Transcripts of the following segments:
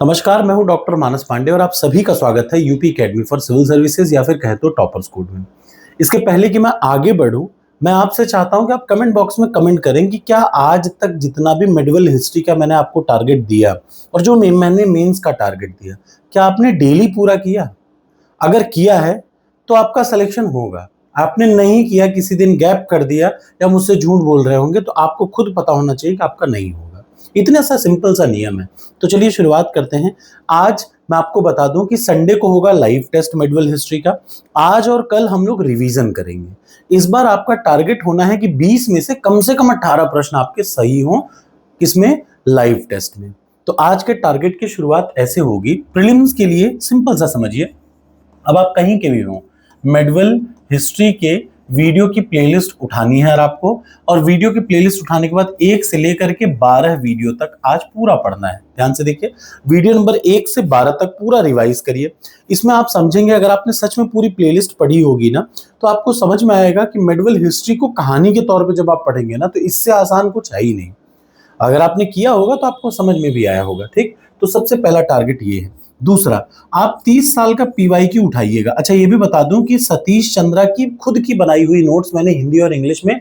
नमस्कार, मैं हूं डॉक्टर मानस पांडे और आप सभी का स्वागत है UP academy for civil services या फिर कहे तो टॉपर्स कोड में। इसके पहले कि मैं आगे बढ़ूं, मैं आपसे चाहता हूं कि आप कमेंट बॉक्स में कमेंट करें कि क्या आज तक जितना भी मेडिकल हिस्ट्री का मैंने आपको टारगेट दिया और जो मैंने मेंस का टारगेट दिया, क्या आपने डेली पूरा किया? अगर किया है तो आपका सिलेक्शन होगा। आपने नहीं किया, किसी दिन गैप कर दिया या मुझसे झूठ बोल रहे होंगे तो आपको खुद पता होना चाहिए कि आपका नहीं होगा। इतना सा सिंपल सा नियम है। तो चलिए शुरुआत करते हैं। आज मैं आपको बता दूं कि संडे को होगा लाइव टेस्ट मेडिकल हिस्ट्री का। आज और कल हम लोग रिवीजन करेंगे। इस बार आपका टारगेट होना है कि 20 में से कम 18 प्रश्न आपके सही हों। किसमें? लाइव टेस्ट में। तो आज के टारगेट की शुरुआत ऐसे होगी। प्रीलिम्स के लिए सिंपल सा समझिए। अब आप कहीं के भी हो, मेडिकल हिस्ट्री के वीडियो की प्लेलिस्ट उठानी है आपको, और वीडियो की प्लेलिस्ट उठाने के बाद 1 से लेकर के 12 वीडियो तक आज पूरा पढ़ना है। ध्यान से देखिए, वीडियो नंबर 1 से 12 तक पूरा रिवाइज करिए। इसमें आप समझेंगे, अगर आपने सच में पूरी प्लेलिस्ट पढ़ी होगी ना, तो आपको समझ में आएगा कि मेडिकल हिस्ट्री को कहानी के तौर पर जब आप पढ़ेंगे ना, तो इससे आसान कुछ है ही नहीं। अगर आपने किया होगा तो आपको समझ में भी आया होगा। ठीक, तो सबसे पहला टारगेट ये है। दूसरा, आप 30 साल का पीवाईक्यू उठाइएगा। अच्छा, ये भी बता दूं कि सतीश चंद्रा की खुद की बनाई हुई नोट्स मैंने हिंदी और इंग्लिश में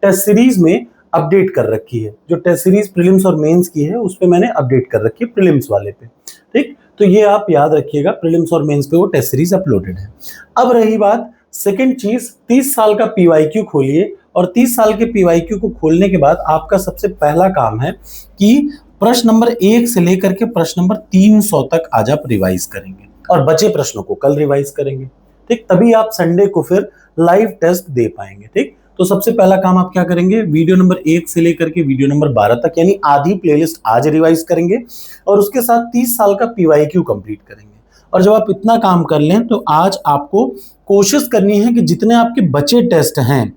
टेस्ट सीरीज में अपडेट कर रखी है। जो टेस्ट सीरीज प्रीलिम्स और मेंस की है उस पे मैंने अपडेट कर रखी है, प्रीलिम्स वाले पे। ठीक, तो ये आप याद रखिएगा, प्रीलिम्स और मेंस पे वो टेस्ट सीरीज अपलोडेड है। अब रही बात सेकंड चीज, 30 साल का पीवाईक्यू खोलिए, और 30 साल के पीवाईक्यू को खोलने के बाद आपका सबसे पहला काम है कि प्रश्न नंबर 1 से लेकर के प्रश्न नंबर 300 तक आज आप रिवाइज करेंगे, और बचे प्रश्नों को कल रिवाइज करेंगे। ठीक, तभी आप संडे को फिर लाइव टेस्ट दे पाएंगे। ठीक, तो सबसे पहला काम आप क्या करेंगे? वीडियो नंबर 1 से लेकर के वीडियो नंबर 12 तक, यानी आधी प्लेलिस्ट आज रिवाइज करेंगे, और उसके साथ 30 साल का पीवाईक्यू कंप्लीट करेंगे। और जब आप इतना काम कर लें तो आज आपको कोशिश करनी है कि जितने आपके बचे टेस्ट हैं,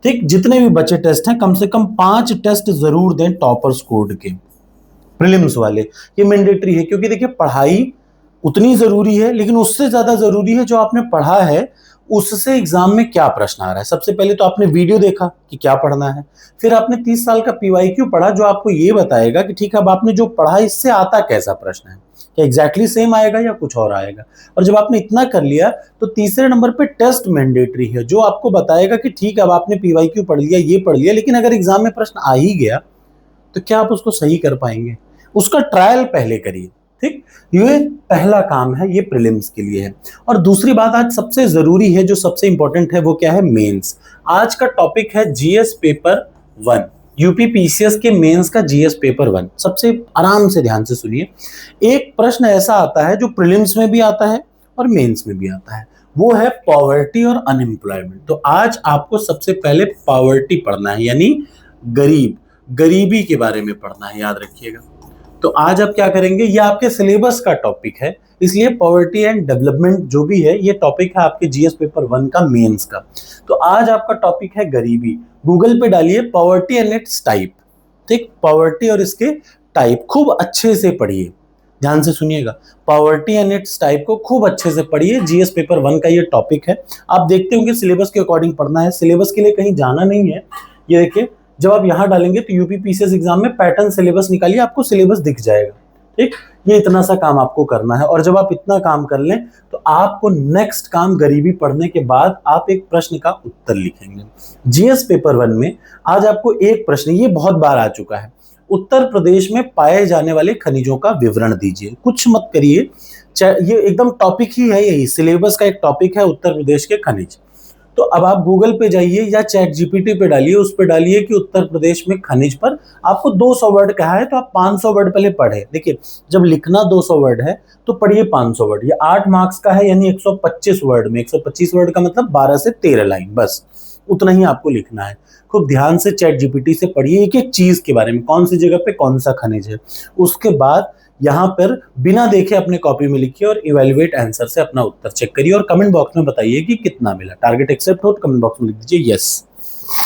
ठीक, जितने भी बचे टेस्ट हैं, कम से कम 5 टेस्ट जरूर दें टॉपर्स कोड के, प्रीलिम्स वाले। ये मैंडेटरी है, क्योंकि देखिए पढ़ाई उतनी जरूरी है, लेकिन उससे ज्यादा जरूरी है जो आपने पढ़ा है उससे एग्जाम में क्या प्रश्न आ रहा है। सबसे पहले तो आपने वीडियो देखा कि क्या पढ़ना है, फिर आपने 30 साल का पीवाईक्यू पढ़ा जो आपको ये बताएगा कि ठीक है, अब आपने जो पढ़ा इससे आता कैसा प्रश्न है, क्या एग्जैक्टली सेम आएगा या कुछ और आएगा। और जब आपने इतना कर लिया तो तीसरे नंबर पे टेस्ट मैंडेटरी है, जो आपको बताएगा कि ठीक है, अब आपने पीवाईक्यू पढ़ लिया, ये पढ़ लिया, लेकिन अगर एग्जाम में प्रश्न आ ही गया तो क्या आप उसको सही कर पाएंगे? उसका ट्रायल पहले करिए। ठीक, ये पहला काम है, ये प्रीलिम्स के लिए है। और दूसरी बात आज सबसे जरूरी है, जो सबसे इंपॉर्टेंट है, वो क्या है? मेंस। आज का टॉपिक है जीएस पेपर 1, यूपी पीसीएस के मेंस का जीएस पेपर 1। सबसे आराम से ध्यान से सुनिए। एक प्रश्न ऐसा आता है जो प्रीलिम्स में भी आता है और मेंस में भी आता है, वो है पॉवर्टी और अनएम्प्लॉयमेंट। तो आज आपको सबसे पहले पॉवर्टी पढ़ना है, यानी गरीबी के बारे में पढ़ना है, याद रखिएगा। तो आज आप क्या करेंगे? ये आपके सिलेबस का टॉपिक है, इसलिए पॉवर्टी एंड डेवलपमेंट जो भी है ये टॉपिक है आपके जीएस पेपर 1 का, मेंस का। तो आज आपका टॉपिक है गरीबी। गूगल पे डालिए पॉवर्टी एंड इट्स टाइप। ठीक, पॉवर्टी और इसके टाइप खूब अच्छे से पढ़िए, ध्यान से सुनिएगा। पॉवर्टी एंड इट्स टाइप को खूब अच्छे से पढ़िए, जीएस पेपर 1 का ये टॉपिक है। आप देखते होंगे सिलेबस के अकॉर्डिंग पढ़ना है, सिलेबस के लिए कहीं जाना नहीं है। ये देखिए, जब आप यहां डालेंगे तो यूपी पीसीएस एग्जाम में पैटर्न सिलेबस निकालिए, आपको सिलेबस दिख जाएगा। ठीक, ये इतना सा काम आपको करना है, और जब आप इतना काम कर लें तो आपको नेक्स्ट काम, गरीबी पढ़ने के बाद आप एक प्रश्न का उत्तर लिखेंगे। जीएस पेपर 1 में आज आपको एक प्रश्न, ये बहुत बार आ चुका है, उत्तर प्रदेश में पाए जाने वाले खनिजों का विवरण दीजिए। कुछ मत करिए, ये एकदम टॉपिक ही है, यही सिलेबस का एक टॉपिक है, उत्तर प्रदेश के खनिज। तो अब आप गूगल पे जाइए या चैट जीपीटी पे डालिए, उस पे डालिए कि उत्तर प्रदेश में खनिज पर आपको 200 वर्ड कहा है, तो आप 500 वर्ड पहले पढ़े। देखिए, जब लिखना 200 वर्ड है तो पढ़िए 500 वर्ड। ये 8 मार्क्स का है, यानी 125 वर्ड में, 125 वर्ड का मतलब 12 से 13 लाइन, बस उतना ही आपको लिखना है। खूब ध्यान से चैट जीपीटी से पढ़िए एक एक चीज के बारे में, कौन सी जगह पे कौन सा खनिज है। उसके बाद यहाँ पर बिना देखे अपने कॉपी में लिखिए और इवैल्यूएट आंसर से अपना उत्तर चेक करिए, और कमेंट बॉक्स में बताइए कि कितना मिला। टारगेट एक्सेप्ट हो तो कमेंट बॉक्स में लिख दीजिए यस।